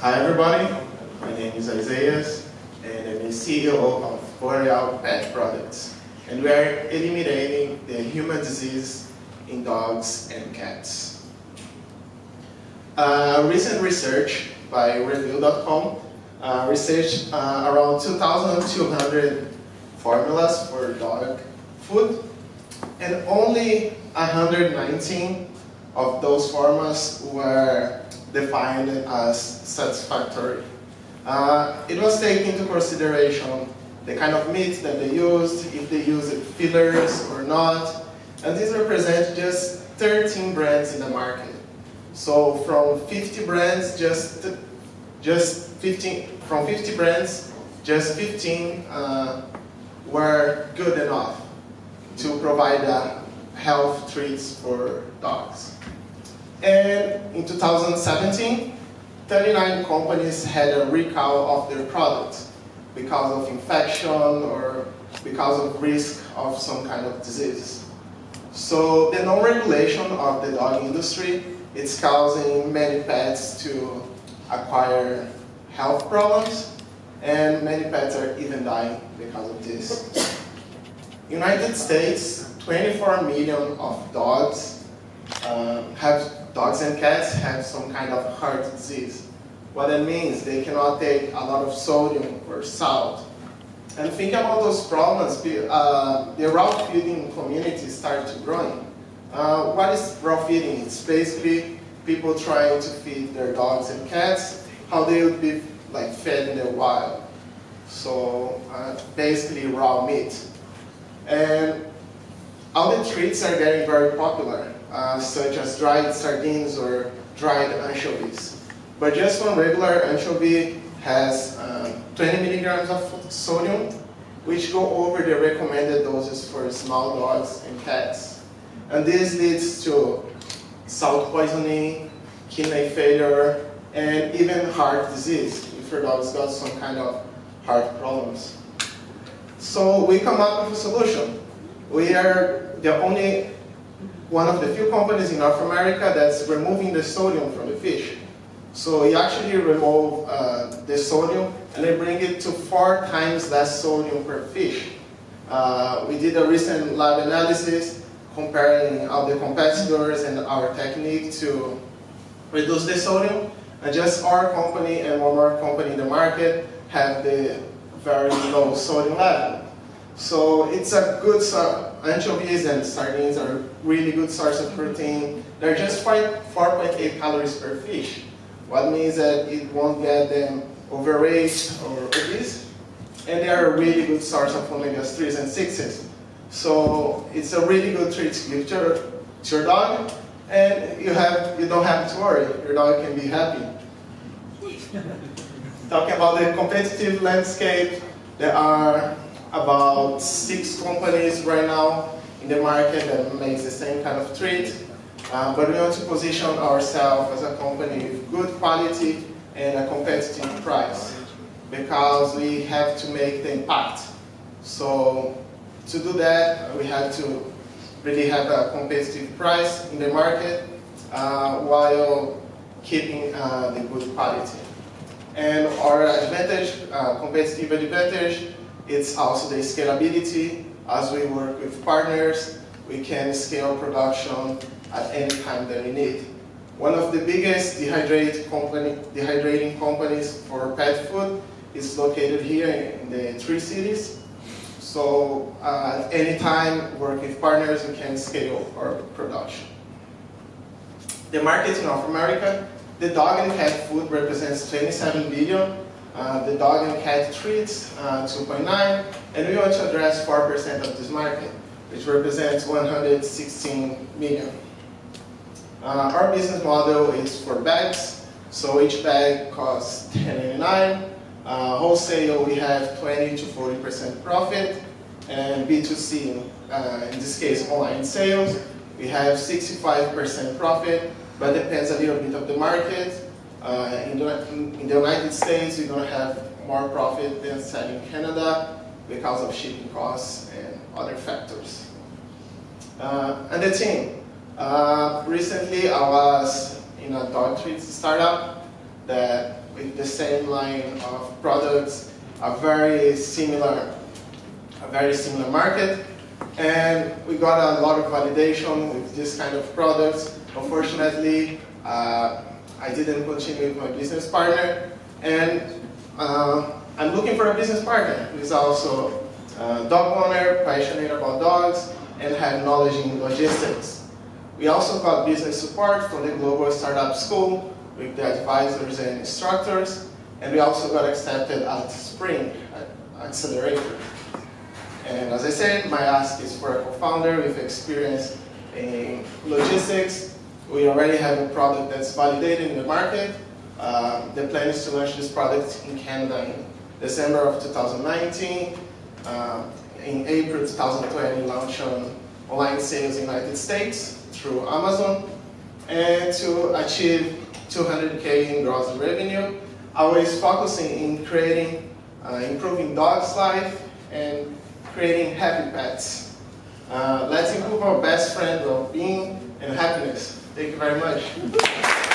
Hi everybody, my name is Isaias and I'm the CEO of Boreal Pet Products, and we are eliminating the human disease in dogs and cats. Recent research by Review.com researched around 2,200 formulas for dog food, and only 119 of those formulas were defined as satisfactory. It was taken into consideration the kind of meat that they used, if they used fillers or not, and these represent just 13 brands in the market. So from 50 brands, just 15 were good enough to provide health treats for dogs. And in 2017, 39 companies had a recall of their products because of infection or because of risk of some kind of disease. So the non-regulation of the dog industry is causing many pets to acquire health problems, and many pets are even dying because of this. United States, 24 million of dogs dogs and cats have some kind of heart disease. What that means, they cannot take a lot of sodium or salt. And think about those problems, the raw feeding community started growing. What is raw feeding? It's basically people trying to feed their dogs and cats how they would be fed in the wild. So basically raw meat. And all the treats are getting very popular, such as dried sardines or dried anchovies. But just one regular anchovy has 20 milligrams of sodium, which go over the recommended doses for small dogs and cats. And this leads to salt poisoning, kidney failure, and even heart disease if your dog's got some kind of heart problems. So we come up with a solution. We are the only one of the few companies in North America that's removing the sodium from the fish. So we actually remove the sodium and they bring it to 4 times less sodium per fish. We did a recent lab analysis comparing all the competitors and our technique to reduce the sodium, and just our company and one more company in the market have the very low sodium level. So it's a good anchovies and sardines are really good source of protein. They're just 4.8 calories per fish. What means that it won't get them overweight or obese. And they are a really good source of omega-3s and 6s. So it's a really good treat to give to your dog, and you don't have to worry. Your dog can be happy. Talking about the competitive landscape, there are about 6 companies right now in the market that makes the same kind of treat, but we want to position ourselves as a company with good quality and a competitive price, because we have to make the impact. So to do that, we have to really have a competitive price in the market while keeping the good quality. And our advantage, competitive advantage, it's also the scalability. As we work with partners, we can scale production at any time that we need. One of the biggest dehydrating companies for pet food is located here in the 3 cities. So at any time, work with partners, we can scale our production. The market in North America, the dog and cat food represents 27 billion. The dog and cat treats, 2.9, and we want to address 4% of this market, which represents 116 million. Our business model is for bags, so each bag costs $10.99. Wholesale, we have 20 to 40% profit, and B2C, in this case online sales, we have 65% profit, but depends a little bit of the market. In the United States, we're going to have more profit than selling in Canada because of shipping costs and other factors. And the team. Recently, I was in a dog treats startup that with the same line of products, a very similar market, and we got a lot of validation with this kind of products. Unfortunately, I didn't continue with my business partner, and I'm looking for a business partner who is also a dog owner, passionate about dogs, and have knowledge in logistics. We also got business support from the Global Startup School with the advisors and instructors, and we also got accepted at Spring, accelerator. And as I said, my ask is for a co-founder with experience in logistics. We already have a product that's validated in the market. The plan is to launch this product in Canada in December of 2019. In April 2020, launch on online sales in the United States through Amazon. And to achieve 200K in gross revenue, always focusing in creating, improving dogs' life and creating happy pets. Let's improve our best friend well-being and happiness. Thank you very much.